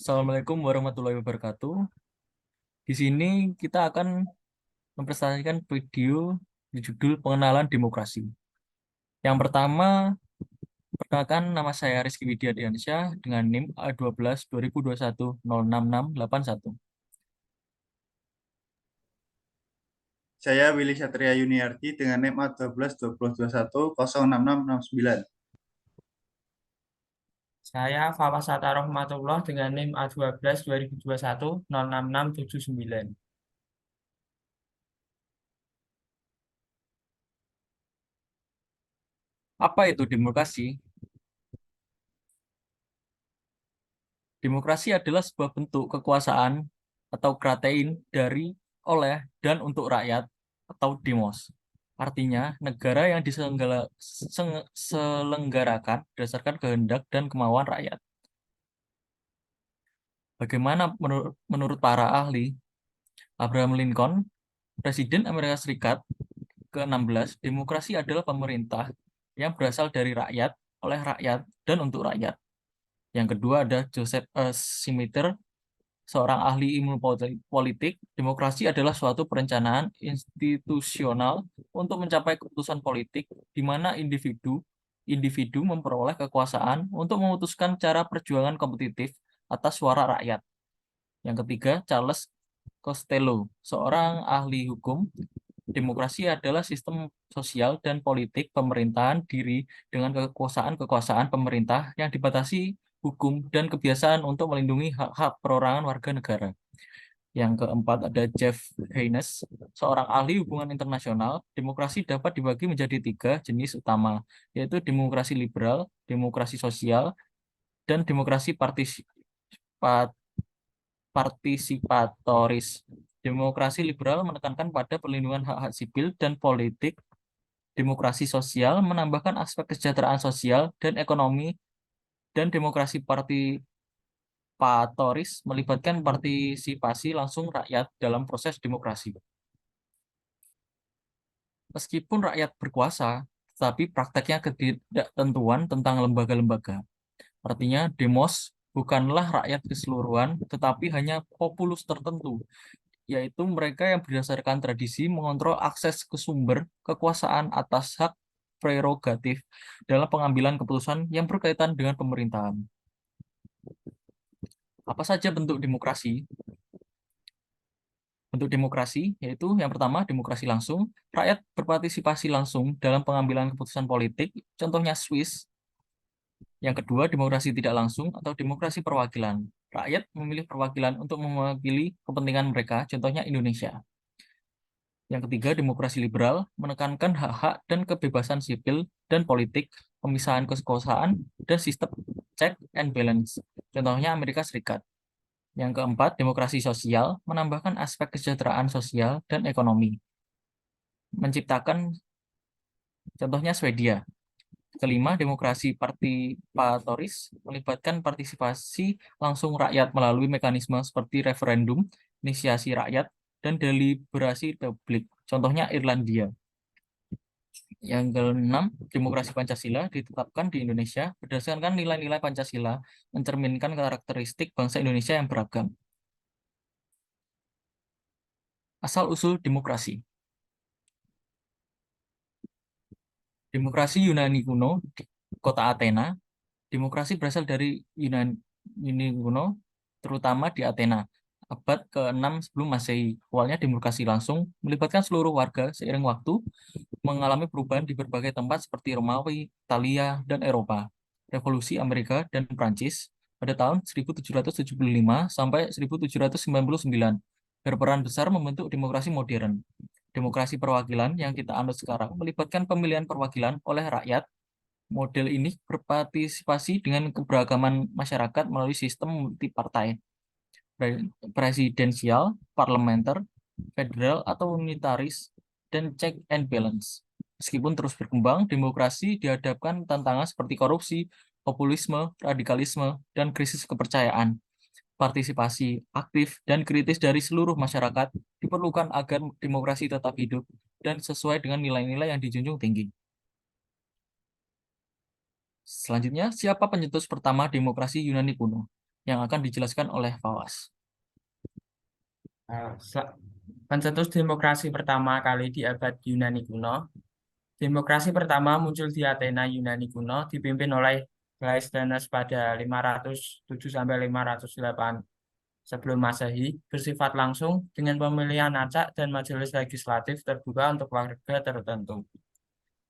Assalamualaikum warahmatullahi wabarakatuh. Di sini kita akan mempresentasikan video berjudul Pengenalan Demokrasi. Yang pertama, perkenalkan nama saya Rizky Widya Diansyah dengan NIM A12 2021 06681. Saya Willy Satria Yuniarti dengan NIM A12 2021 06669. Saya Fawasata Rohmatullah dengan NIM A12 2021 06679. Apa itu demokrasi? Demokrasi adalah sebuah bentuk kekuasaan atau kratein dari, oleh, dan untuk rakyat atau demos. Artinya, negara yang diselenggarakan berdasarkan kehendak dan kemauan rakyat. Bagaimana menurut para ahli? Abraham Lincoln, Presiden Amerika Serikat ke-16, demokrasi adalah pemerintah yang berasal dari rakyat, oleh rakyat, dan untuk rakyat. Yang kedua ada Joseph Schumpeter, seorang ahli ilmu politik. Demokrasi adalah suatu perencanaan institusional untuk mencapai keputusan politik di mana individu memperoleh kekuasaan untuk memutuskan cara perjuangan kompetitif atas suara rakyat. Yang ketiga, Charles Costello, seorang ahli hukum. Demokrasi adalah sistem sosial dan politik pemerintahan diri dengan kekuasaan-kekuasaan pemerintah yang dibatasi hukum dan kebiasaan untuk melindungi hak-hak perorangan warga negara. Yang keempat ada Jeff Haynes, seorang ahli hubungan internasional. Demokrasi dapat dibagi menjadi 3 jenis utama, yaitu demokrasi liberal, demokrasi sosial, dan demokrasi partisipatoris. Demokrasi liberal menekankan pada perlindungan hak-hak sipil dan politik. Demokrasi sosial menambahkan aspek kesejahteraan sosial dan ekonomi, dan demokrasi partisipatoris melibatkan partisipasi langsung rakyat dalam proses demokrasi. Meskipun rakyat berkuasa, tetapi prakteknya ketidaktentuan tentang lembaga-lembaga. Artinya, demos bukanlah rakyat keseluruhan, tetapi hanya populus tertentu, yaitu mereka yang berdasarkan tradisi mengontrol akses ke sumber kekuasaan atas hak prerogatif dalam pengambilan keputusan yang berkaitan dengan pemerintahan. Apa saja bentuk demokrasi? Bentuk demokrasi yaitu yang pertama demokrasi langsung, rakyat berpartisipasi langsung dalam pengambilan keputusan politik, contohnya Swiss. Yang kedua, demokrasi tidak langsung atau demokrasi perwakilan. Rakyat memilih perwakilan untuk mewakili kepentingan mereka, contohnya Indonesia. Yang ketiga, demokrasi liberal menekankan hak-hak dan kebebasan sipil dan politik, pemisahan kekuasaan, dan sistem check and balance, contohnya Amerika Serikat. Yang keempat, demokrasi sosial menambahkan aspek kesejahteraan sosial dan ekonomi, menciptakan contohnya Swedia. Kelima, demokrasi partisipatoris melibatkan partisipasi langsung rakyat melalui mekanisme seperti referendum, inisiasi rakyat, dan deliberasi publik, contohnya Irlandia. Yang keenam, demokrasi Pancasila ditetapkan di Indonesia berdasarkan nilai-nilai Pancasila, mencerminkan karakteristik bangsa Indonesia yang beragam. Asal-usul demokrasi. Demokrasi Yunani kuno di kota Athena. Demokrasi berasal dari Yunani kuno, terutama di Athena, abad ke-6 sebelum Masehi. Awalnya demokrasi langsung melibatkan seluruh warga seiring waktu mengalami perubahan di berbagai tempat seperti Romawi, Italia, dan Eropa. Revolusi Amerika dan Prancis pada tahun 1775 sampai 1799 berperan besar membentuk demokrasi modern. Demokrasi perwakilan yang kita anut sekarang melibatkan pemilihan perwakilan oleh rakyat. Model ini berpartisipasi dengan keberagaman masyarakat melalui sistem multipartai, presidensial, parlementer, federal atau unitaris, dan check and balance. Meskipun terus berkembang, demokrasi dihadapkan tantangan seperti korupsi, populisme, radikalisme, dan krisis kepercayaan. Partisipasi aktif dan kritis dari seluruh masyarakat diperlukan agar demokrasi tetap hidup dan sesuai dengan nilai-nilai yang dijunjung tinggi. Selanjutnya, siapa pencetus pertama demokrasi Yunani kuno? yang akan dijelaskan oleh Fawaz. Pencetus demokrasi pertama kali di abad Yunani kuno. Demokrasi pertama muncul di Athena Yunani kuno dipimpin oleh Cleisthenes pada 507-508 sebelum Masehi, bersifat langsung dengan pemilihan acak dan majelis legislatif terbuka untuk warga tertentu.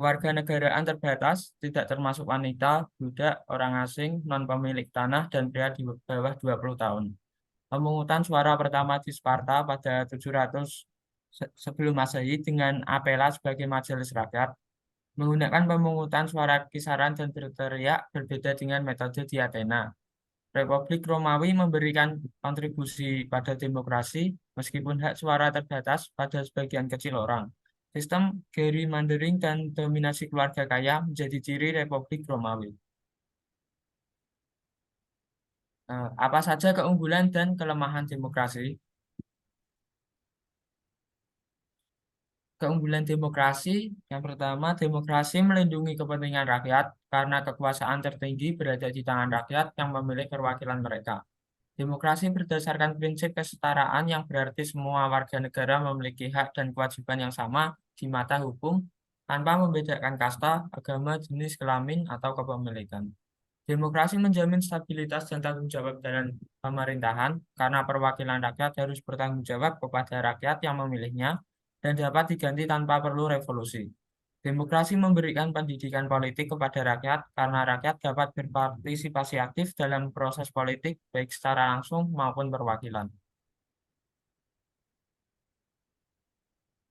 Warga negaraan terbatas, tidak termasuk wanita, budak, orang asing, non-pemilik tanah, dan pria di bawah 20 tahun. Pemungutan suara pertama di Sparta pada 700 sebelum Masehi dengan Apella sebagai majelis rakyat, menggunakan pemungutan suara kisaran dan berteriak berbeda dengan metode di Athena. Republik Romawi memberikan kontribusi pada demokrasi, meskipun hak suara terbatas pada sebagian kecil orang. Sistem gerrymandering dan dominasi keluarga kaya menjadi ciri Republik Romawi. Apa saja keunggulan dan kelemahan demokrasi? Keunggulan demokrasi, yang pertama, demokrasi melindungi kepentingan rakyat karena kekuasaan tertinggi berada di tangan rakyat yang memilih perwakilan mereka. Demokrasi berdasarkan prinsip kesetaraan yang berarti semua warga negara memiliki hak dan kewajiban yang sama di mata hukum tanpa membedakan kasta, agama, jenis kelamin, atau kepemilikan. Demokrasi menjamin stabilitas dan tanggung jawab dalam pemerintahan karena perwakilan rakyat harus bertanggung jawab kepada rakyat yang memilihnya dan dapat diganti tanpa perlu revolusi. Demokrasi memberikan pendidikan politik kepada rakyat karena rakyat dapat berpartisipasi aktif dalam proses politik baik secara langsung maupun perwakilan.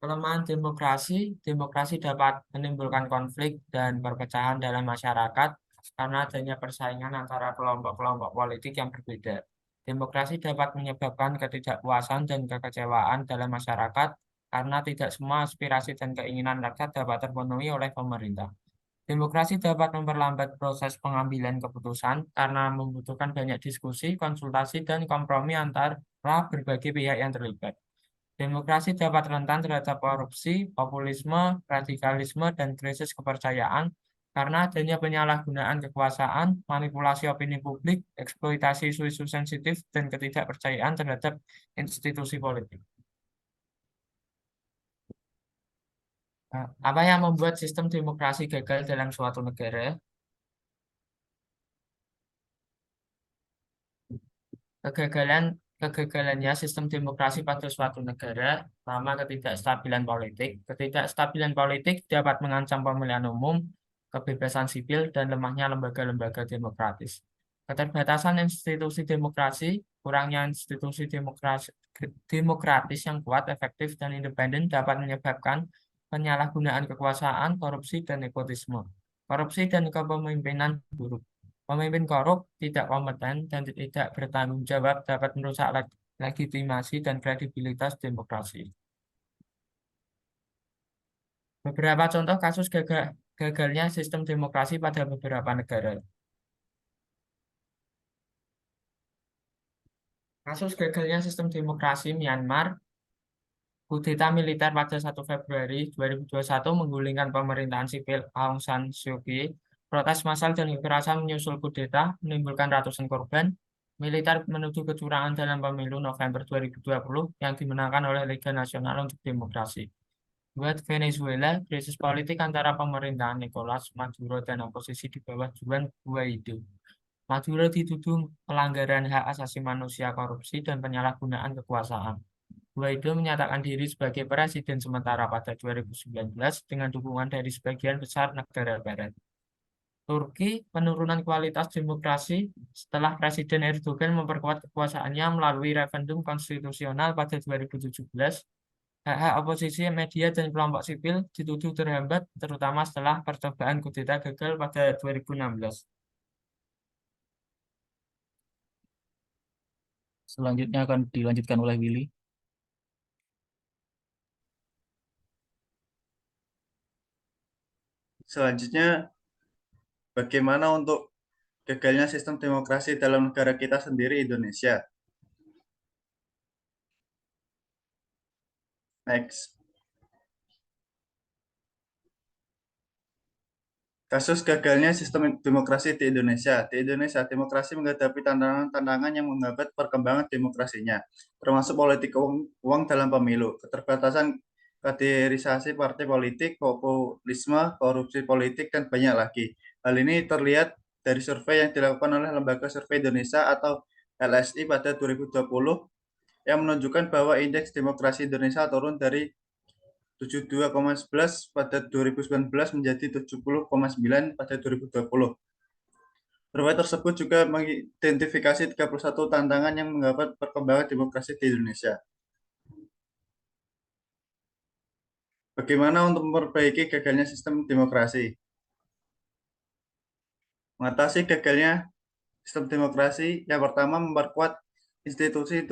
Kelemahan demokrasi, demokrasi dapat menimbulkan konflik dan perpecahan dalam masyarakat karena adanya persaingan antara kelompok-kelompok politik yang berbeda. Demokrasi dapat menyebabkan ketidakpuasan dan kekecewaan dalam masyarakat karena tidak semua aspirasi dan keinginan rakyat dapat terpenuhi oleh pemerintah. Demokrasi dapat memperlambat proses pengambilan keputusan karena membutuhkan banyak diskusi, konsultasi, dan kompromi antara berbagai pihak yang terlibat. Demokrasi dapat rentan terhadap korupsi, populisme, radikalisme, dan krisis kepercayaan karena adanya penyalahgunaan kekuasaan, manipulasi opini publik, eksploitasi isu-isu sensitif, dan ketidakpercayaan terhadap institusi politik. Apa yang membuat sistem demokrasi gagal dalam suatu negara? Kegagalan Kegagalannya sistem demokrasi pada suatu negara, pertama ketidakstabilan politik. Ketidakstabilan politik dapat mengancam pemilihan umum, kebebasan sipil, dan lemahnya lembaga-lembaga demokratis. Keterbatasan institusi demokrasi, kurangnya institusi demokratis yang kuat, efektif, dan independen dapat menyebabkan penyalahgunaan kekuasaan, korupsi, dan nepotisme. Korupsi dan kepemimpinan buruk. Pemimpin korup, tidak kompeten, dan tidak bertanggung jawab dapat merusak legitimasi dan kredibilitas demokrasi. Beberapa contoh kasus gagalnya sistem demokrasi pada beberapa negara. Kasus gagalnya sistem demokrasi Myanmar, kudeta militer pada 1 Februari 2021 menggulingkan pemerintahan sipil Aung San Suu Kyi. Protes massal dan kekerasan menyusul kudeta menimbulkan ratusan korban. Militer menuduh kecurangan dalam pemilu November 2020 yang dimenangkan oleh Liga Nasional untuk Demokrasi. Buat Venezuela, krisis politik antara pemerintahan Nicolas Maduro dan oposisi di bawah Juan Guaido. Maduro dituduh pelanggaran hak asasi manusia, korupsi, dan penyalahgunaan kekuasaan. Guaido menyatakan diri sebagai presiden sementara pada 2019 dengan dukungan dari sebagian besar negara barat. Turki, penurunan kualitas demokrasi setelah Presiden Erdogan memperkuat kekuasaannya melalui referendum konstitusional pada 2017. Hak-hak oposisi, media, dan kelompok sipil dituduh terhambat, terutama setelah percobaan kudeta gagal pada 2016. Selanjutnya akan dilanjutkan oleh Willy. Selanjutnya, bagaimana untuk gagalnya sistem demokrasi dalam negara kita sendiri, Indonesia? Next. Kasus gagalnya sistem demokrasi di Indonesia. Di Indonesia, demokrasi menghadapi tantangan-tantangan yang menghambat perkembangan demokrasinya, termasuk politik uang dalam pemilu, keterbatasan kaderisasi partai politik, populisme, korupsi politik, dan banyak lagi. Hal ini terlihat dari survei yang dilakukan oleh Lembaga Survei Indonesia atau LSI pada 2020 yang menunjukkan bahwa indeks demokrasi Indonesia turun dari 72,11 pada 2019 menjadi 70,9 pada 2020. Survei tersebut juga mengidentifikasi 31 tantangan yang menghambat perkembangan demokrasi di Indonesia. Bagaimana untuk memperbaiki gagalnya sistem demokrasi? Mengatasi gagalnya sistem demokrasi, yang pertama memperkuat institusi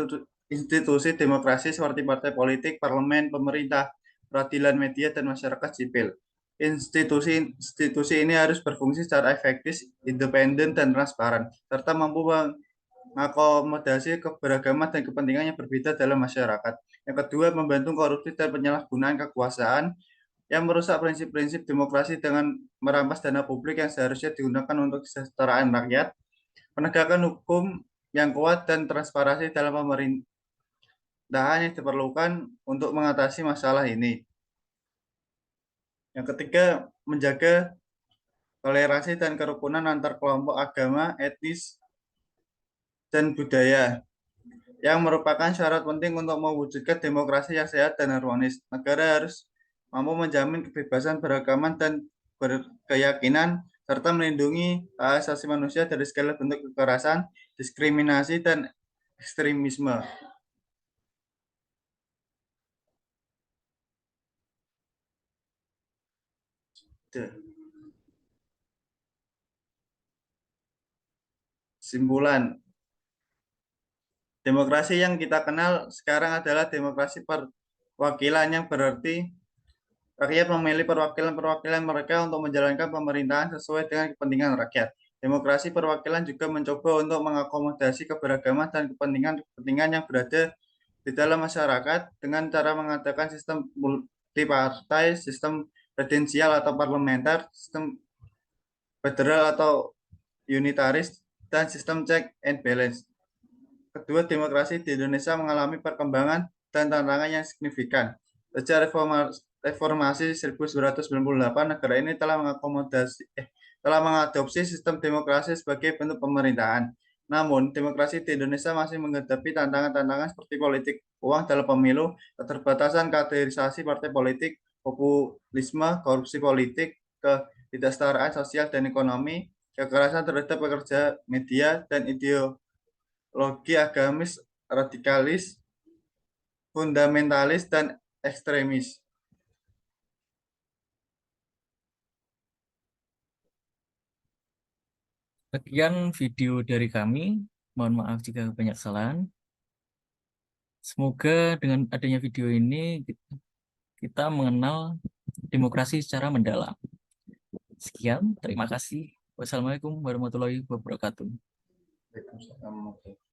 demokrasi seperti partai politik, parlemen, pemerintah, peradilan, media, dan masyarakat sipil. Institusi ini harus berfungsi secara efektif, independen, dan transparan, serta mampu mengakomodasi keberagaman dan kepentingan yang berbeda dalam masyarakat. Yang kedua, membantu korupsi dan penyalahgunaan kekuasaan yang merusak prinsip-prinsip demokrasi dengan merampas dana publik yang seharusnya digunakan untuk kesejahteraan rakyat, penegakan hukum yang kuat dan transparansi dalam pemerintahan yang diperlukan untuk mengatasi masalah ini. Yang ketiga, menjaga toleransi dan kerukunan antar kelompok agama, etnis, dan budaya yang merupakan syarat penting untuk mewujudkan demokrasi yang sehat dan harmonis. Negara harus mampu menjamin kebebasan beragama dan berkeyakinan serta melindungi hak asasi manusia dari segala bentuk kekerasan, diskriminasi, dan ekstremisme. Simpulan, demokrasi yang kita kenal sekarang adalah demokrasi perwakilan, yang berarti rakyat memilih perwakilan-perwakilan mereka untuk menjalankan pemerintahan sesuai dengan kepentingan rakyat. Demokrasi perwakilan juga mencoba untuk mengakomodasi keberagaman dan kepentingan yang berada di dalam masyarakat dengan cara mengadakan sistem multipartai, sistem presidensial atau parlementer, sistem federal atau unitaris, dan sistem check and balance. Kedua, demokrasi di Indonesia mengalami perkembangan dan tantangan yang signifikan. Sejak reformasi 1998, negara ini telah mengadopsi sistem demokrasi sebagai bentuk pemerintahan. Namun, demokrasi di Indonesia masih menghadapi tantangan-tantangan seperti politik uang dalam pemilu, keterbatasan kaderisasi partai politik, populisme, korupsi politik, ketidaksetaraan sosial dan ekonomi, kekerasan terhadap pekerja media, dan ideologi agamis, radikalis, fundamentalis, dan ekstremis. Sekian video dari kami. Mohon maaf jika banyak kesalahan. Semoga dengan adanya video ini kita mengenal demokrasi secara mendalam. Sekian, terima kasih. Wassalamualaikum warahmatullahi wabarakatuh. Waalaikumsalam.